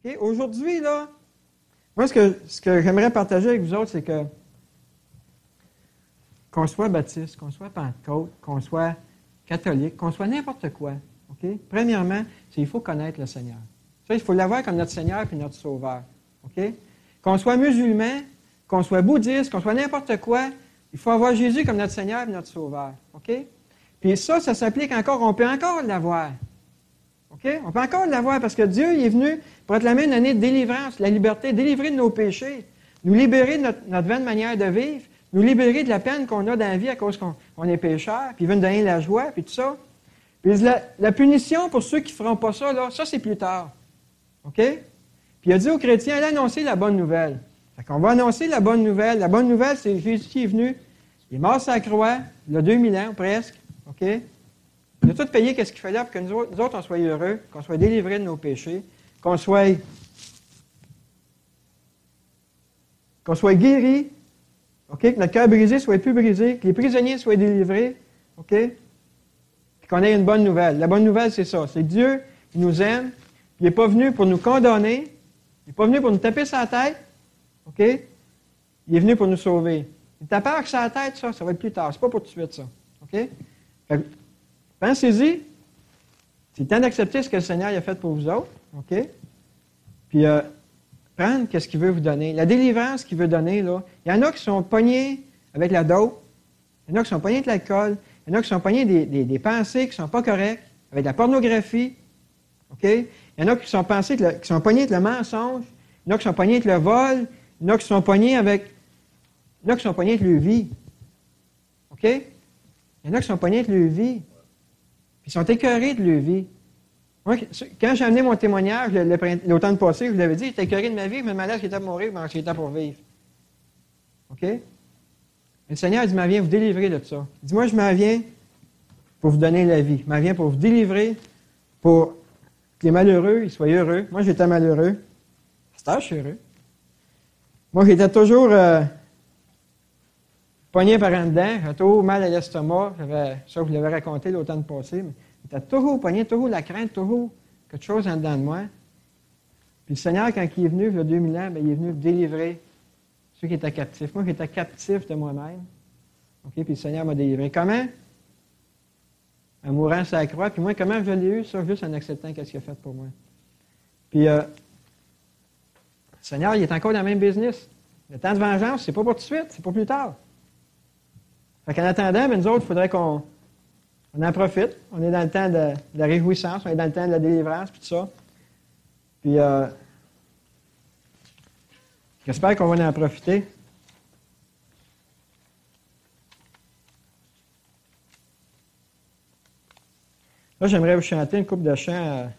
OK? Aujourd'hui, là, moi, ce que j'aimerais partager avec vous autres, c'est que qu'on soit baptiste, qu'on soit pentecôte, qu'on soit catholique, qu'on soit n'importe quoi. OK? Premièrement, il faut connaître le Seigneur. Ça, il faut l'avoir comme notre Seigneur et notre Sauveur. OK? Qu'on soit musulman, qu'on soit bouddhiste, qu'on soit n'importe quoi, il faut avoir Jésus comme notre Seigneur et notre Sauveur. OK? Puis ça s'applique encore, on peut encore l'avoir. OK? On peut encore l'avoir parce que Dieu il est venu pour proclamer une année de délivrance, la liberté, délivrer de nos péchés, nous libérer de notre vaine manière de vivre, nous libérer de la peine qu'on a dans la vie à cause qu'on est pécheur, puis il veut nous donner la joie, puis tout ça. Puis la punition pour ceux qui ne feront pas ça, là, ça c'est plus tard. OK? Puis il a dit aux chrétiens, allez annoncer la bonne nouvelle. Fait qu'on va annoncer la bonne nouvelle. La bonne nouvelle, c'est Jésus qui est venu. Il est mort sur la croix, il y a 2000 ans presque. OK? Il a tout payé qu'est-ce qu'il fallait pour que nous autres, on soit heureux, qu'on soit délivrés de nos péchés, qu'on soit guéris, OK? Que notre cœur brisé soit plus brisé, que les prisonniers soient délivrés, OK? Puis qu'on ait une bonne nouvelle. La bonne nouvelle, c'est ça. C'est que Dieu, il nous aime, il n'est pas venu pour nous condamner, il n'est pas venu pour nous taper sur la tête, OK? Il est venu pour nous sauver. Il tape sur la tête, ça va être plus tard. C'est pas pour tout de suite, ça. OK? Fait que, pensez-y. C'est le temps d'accepter ce que le Seigneur a fait pour vous autres. OK? Puis, prendre ce qu'il veut vous donner. La délivrance qu'il veut donner, là. Il y en a qui sont pognés avec la dope. Il y en a qui sont pognés avec l'alcool. Il y en a qui sont pognés des pensées qui ne sont pas correctes, avec la pornographie. OK? Il y en a qui sont pognés avec le mensonge. Il y en a qui sont pognés avec le vol. Il y en a qui sont pognés avec... Il y en a qui sont pognés avec leur vie. OK? Il y en a qui sont pognés avec leur vie. Puis ils sont écœurés de leur vie. Moi, quand j'ai amené mon témoignage l'automne passé, je vous l'avais dit, j'étais écœuré de ma vie, mais malade, j'étais pour mourir, mais j'étais pour vivre. OK? Et le Seigneur dit, m'en viens vous délivrer de ça. Il dit, moi, je m'en viens pour vous donner la vie. Je m'en viens pour vous délivrer, pour que les malheureux, ils soient heureux. Moi, j'étais malheureux. C'est je suis heureux. Moi, j'étais toujours pogné par en dedans. J'avais toujours mal à l'estomac. Ça, je vous l'avais raconté l'automne passé. Mais j'étais toujours pogné, toujours la crainte, toujours quelque chose en dedans de moi. Puis le Seigneur, quand il est venu, il y a 2000 ans, il est venu délivrer ceux qui étaient captifs. Moi, j'étais captif de moi-même. OK? Puis le Seigneur m'a délivré. Comment? En mourant sur la croix. Puis moi, comment je l'ai eu? Ça, juste en acceptant ce qu'il a fait pour moi. Puis, le Seigneur, il est encore dans le même business. Le temps de vengeance, c'est pas pour tout de suite, c'est pour plus tard. Fait qu'en attendant, nous autres, il faudrait qu'on en profite. On est dans le temps de la réjouissance, on est dans le temps de la délivrance, puis tout ça. Puis, j'espère qu'on va en profiter. Là, j'aimerais vous chanter une couple de chants.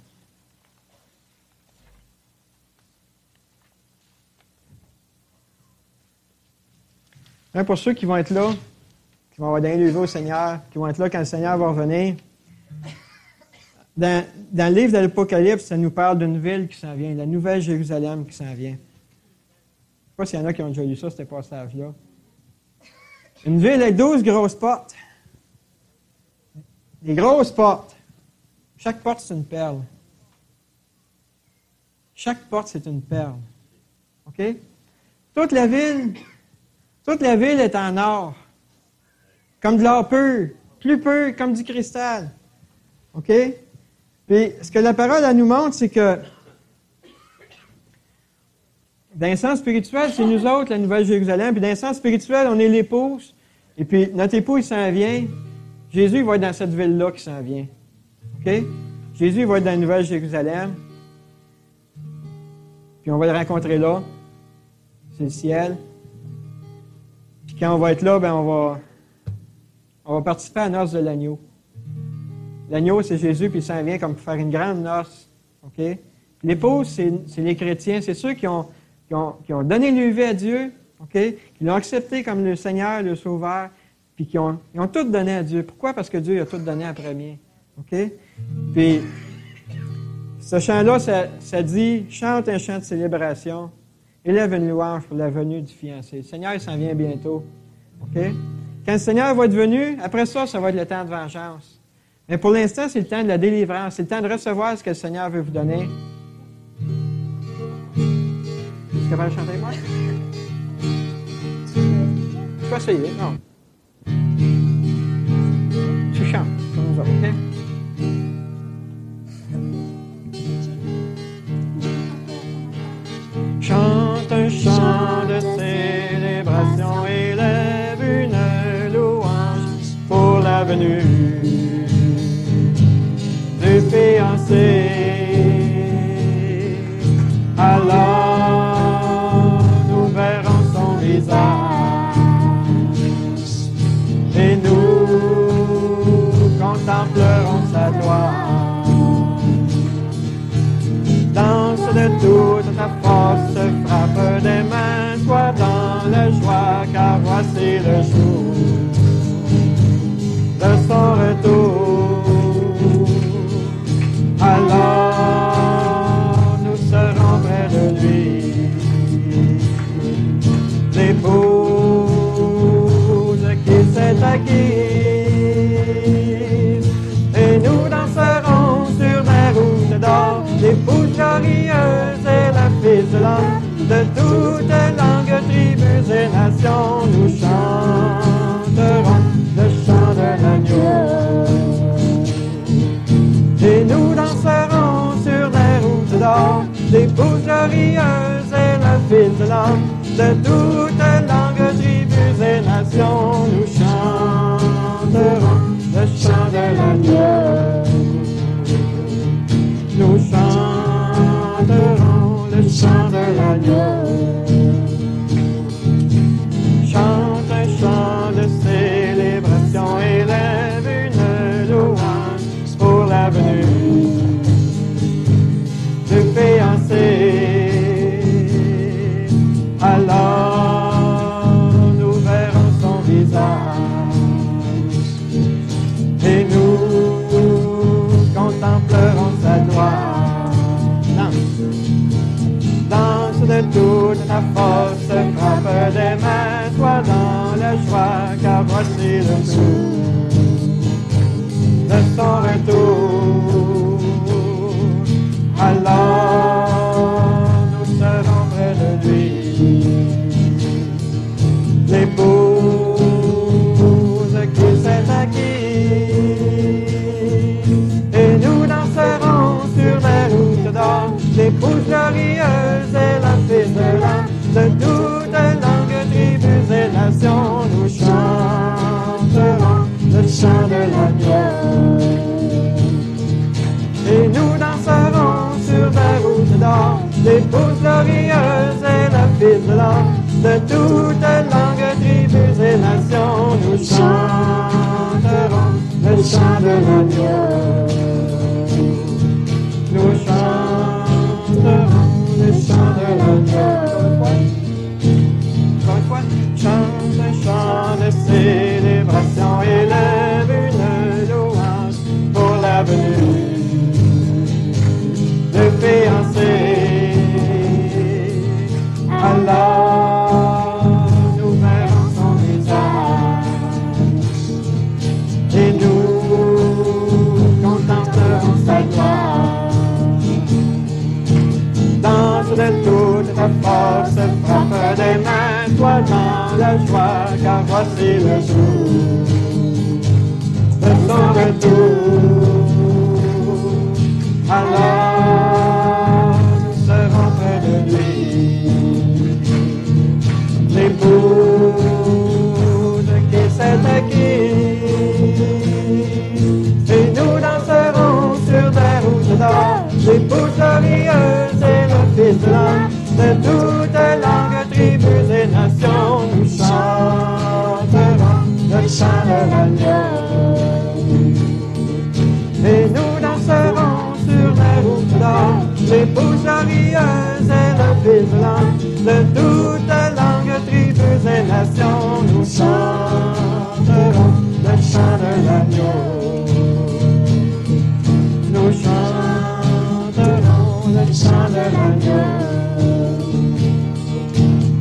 Pour ceux qui vont être là, qui vont avoir donné le vie au Seigneur, qui vont être là quand le Seigneur va revenir. Dans le livre de l'Apocalypse, ça nous parle d'une ville qui s'en vient, la Nouvelle Jérusalem qui s'en vient. Je ne sais pas s'il y en a qui ont déjà lu ça, ce passage-là. Une ville avec 12 grosses portes. Des grosses portes. Chaque porte, c'est une perle. Chaque porte, c'est une perle. OK? Toute la ville est en or. Comme de l'or pur. Plus pur, comme du cristal. OK? Puis, ce que la parole, elle nous montre, c'est que, dans le sens spirituel, c'est nous autres, la Nouvelle Jérusalem. Puis, dans le sens spirituel, on est l'épouse. Et puis, notre époux, il s'en vient. Jésus, il va être dans cette ville-là qui s'en vient. OK? Jésus, il va être dans la Nouvelle Jérusalem. Puis, on va le rencontrer là. C'est le ciel. Puis, quand on va être là, on va participer à la noce de l'agneau. L'agneau, c'est Jésus, puis il s'en vient comme pour faire une grande noce. OK? L'épouse, c'est les chrétiens. C'est ceux qui ont donné leur vie à Dieu, OK? Qui l'ont accepté comme le Seigneur, le Sauveur, puis ils ont tout donné à Dieu. Pourquoi? Parce que Dieu a tout donné en premier. OK? Puis, ce chant-là, ça dit « Chante un chant de célébration, élève une louange pour la venue du fiancé. » Le Seigneur, il s'en vient bientôt. OK? Quand le Seigneur va être venu, après ça, ça va être le temps de vengeance. Mais pour l'instant, c'est le temps de la délivrance. C'est le temps de recevoir ce que le Seigneur veut vous donner. capable de chanter avec moi? Tu peux essayer, non? Tu chantes, comme nous autres, OK? Chante un chant de célébration, élève une louange pour la venue du fiancé. Alors nous verrons son visage et nous contemplerons sa gloire. Danse de toute ta force, frappe des mains, sois dans la joie, car voici le jour de son retour. Alors nous serons près de lui, l'épouse qui s'est acquise, et nous danserons sur des routes d'or, l'épouse glorieuse et la fille de l'homme, de toutes langues, tribus et nations, nous chanterons le chant de l'agneau. Et nous danserons sur des routes d'or, l'épouse glorieuse et la fille de l'homme, de toutes langues, tribus et nations, nous chanterons le chant de l'agneau. Nous chanterons le chant de l'agneau. Chante un chant de célébration, élève une louange pour la venue du fiancé. Alors nous verrons son visage et nous contemplerons sa gloire. Danse de toute ta force, frappe des mains, sois dans la joie, car voici le jour de son retour. Alors nous serons près de lui, l'épouse qui s'est acquise, et nous danserons sur les routes d'or, l'épouse glorieuse et la fille de l'homme, de toutes langues, tribus et nations, nous chanterons le chant de l'agneau. Et nous danserons sur des routes d'or, l'épouse glorieuse et la fille de l'homme, de toutes langues, tribus et nations, nous chanterons le chant de l'agneau. Nous chanterons le chant de l'agneau. Encore une fois, chante un chant de célébration, élève une louange pour la venue de fiancé. Alors nous verrons son visage et nous contemplerons sa gloire. Danse de toute ta force, frappe des mains, sois dans la joie, car voici le jour de son retour. Alors nous serons près de lui, l'épouse qui s'est acquise, et nous danserons sur des routes d'or, l'épouse glorieuse et le fils de l'homme, de toutes langues, tribus et nations, nous chanterons le chant de l'agneau. Et nous danserons sur les routes d'or, l'épouse glorieuse et le fils de l'homme, de toutes langues, tribus et nations, nous chanterons le chant de l'agneau. Nous chanterons le chant de l'agneau.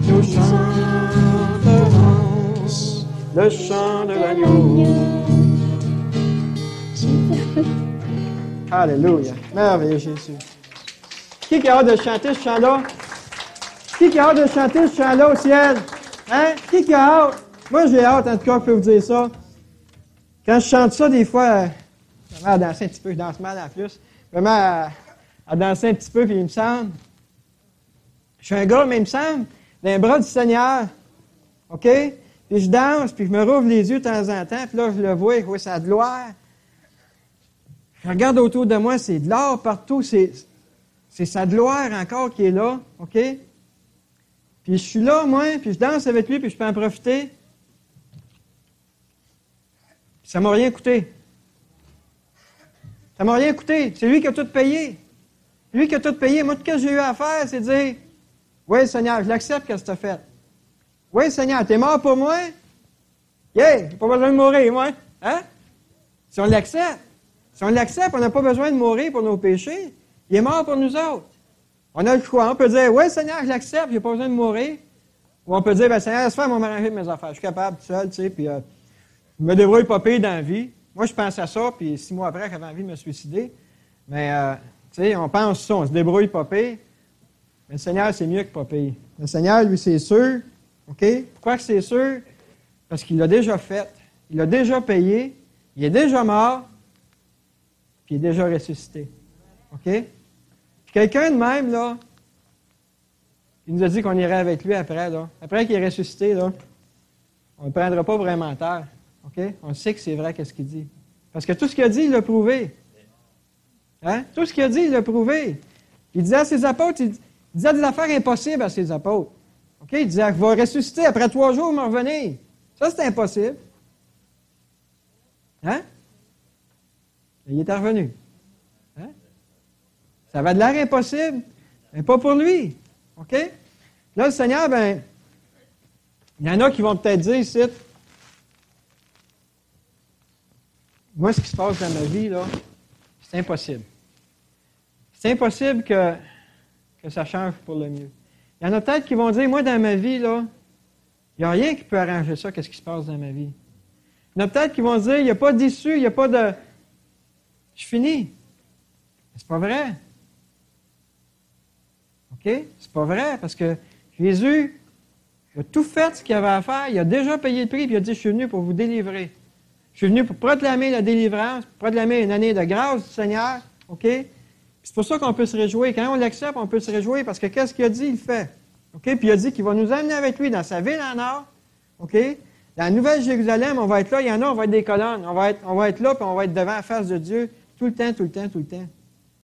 Nous chanterons le chant de l'agneau. Alléluia. Merveilleux Jésus. Qui a hâte de chanter ce chant-là? Qui a hâte de chanter ce chant-là au ciel? Hein? Qui a hâte? Moi, j'ai hâte, en tout cas, je peux vous dire ça. Quand je chante ça, des fois, je me mets à danser un petit peu, je danse mal en plus. Je me mets à danser un petit peu, puis il me semble. Je suis un gars, mais il me semble, dans les bras du Seigneur. OK? Puis je danse, puis je me rouvre les yeux de temps en temps, puis là, je le vois, c'est de gloire. Je regarde autour de moi, c'est de l'or partout, c'est sa gloire encore qui est là. OK? Puis je suis là, moi, puis je danse avec lui, puis je peux en profiter. Puis ça ne m'a rien coûté. Ça ne m'a rien coûté. C'est lui qui a tout payé. Lui qui a tout payé. Moi, tout ce que j'ai eu à faire, c'est dire, oui, Seigneur, je l'accepte que tu as fait. Oui, Seigneur, tu es mort pour moi? Yeah, j'ai pas besoin de mourir, moi. Hein? Si on l'accepte, on n'a pas besoin de mourir pour nos péchés. Il est mort pour nous autres. On a le choix. On peut dire, oui, Seigneur, je l'accepte, j'ai pas besoin de mourir. Ou on peut dire, ben Seigneur, laisse faire, on va m'arranger mes affaires. Je suis capable tout seul, tu sais, puis je me débrouille pas pire dans la vie. Moi, je pense à ça, puis 6 mois après, j'avais envie de me suicider. Mais, tu sais, on pense ça, on se débrouille pas pire. Mais le Seigneur, c'est mieux que pas pire. Le Seigneur, lui, c'est sûr. OK? Pourquoi que c'est sûr? Parce qu'il l'a déjà fait. Il l'a déjà payé. Il est déjà mort. Puis il est déjà ressuscité. OK? Puis quelqu'un de même, là, il nous a dit qu'on irait avec lui après, là. Après qu'il est ressuscité, là, on ne prendra pas vraiment terre. OK? On sait que c'est vrai qu'est-ce qu'il dit. Parce que tout ce qu'il a dit, il l'a prouvé. Hein? Tout ce qu'il a dit, il l'a prouvé. Il disait à ses apôtres, il disait des affaires impossibles à ses apôtres. OK? Il disait, je vais ressusciter après 3 jours, me revenir. Ça, c'est impossible. Hein? Et il est revenu. Hein? Ça avait de l'air impossible, mais pas pour lui. OK? Là, le Seigneur, ben, il y en a qui vont peut-être dire ici, moi, ce qui se passe dans ma vie, là, c'est impossible. C'est impossible que ça change pour le mieux. Il y en a peut-être qui vont dire, moi, dans ma vie, là, il n'y a rien qui peut arranger ça, qu'est-ce qui se passe dans ma vie. Il y en a peut-être qui vont dire, il n'y a pas d'issue, il n'y a pas de... Je finis. C'est pas vrai. OK? C'est pas vrai, parce que Jésus a tout fait ce qu'il avait à faire, il a déjà payé le prix, puis il a dit, je suis venu pour vous délivrer. Je suis venu pour proclamer la délivrance, pour proclamer une année de grâce du Seigneur. OK? C'est pour ça qu'on peut se réjouir. Quand on l'accepte, on peut se réjouir parce que qu'est-ce qu'il a dit, il le fait. OK? Puis il a dit qu'il va nous amener avec lui dans sa ville en or. OK? Dans la Nouvelle Jérusalem, on va être là. Il y en a, on va être des colonnes. On va être là, puis on va être devant la face de Dieu tout le temps, tout le temps, tout le temps.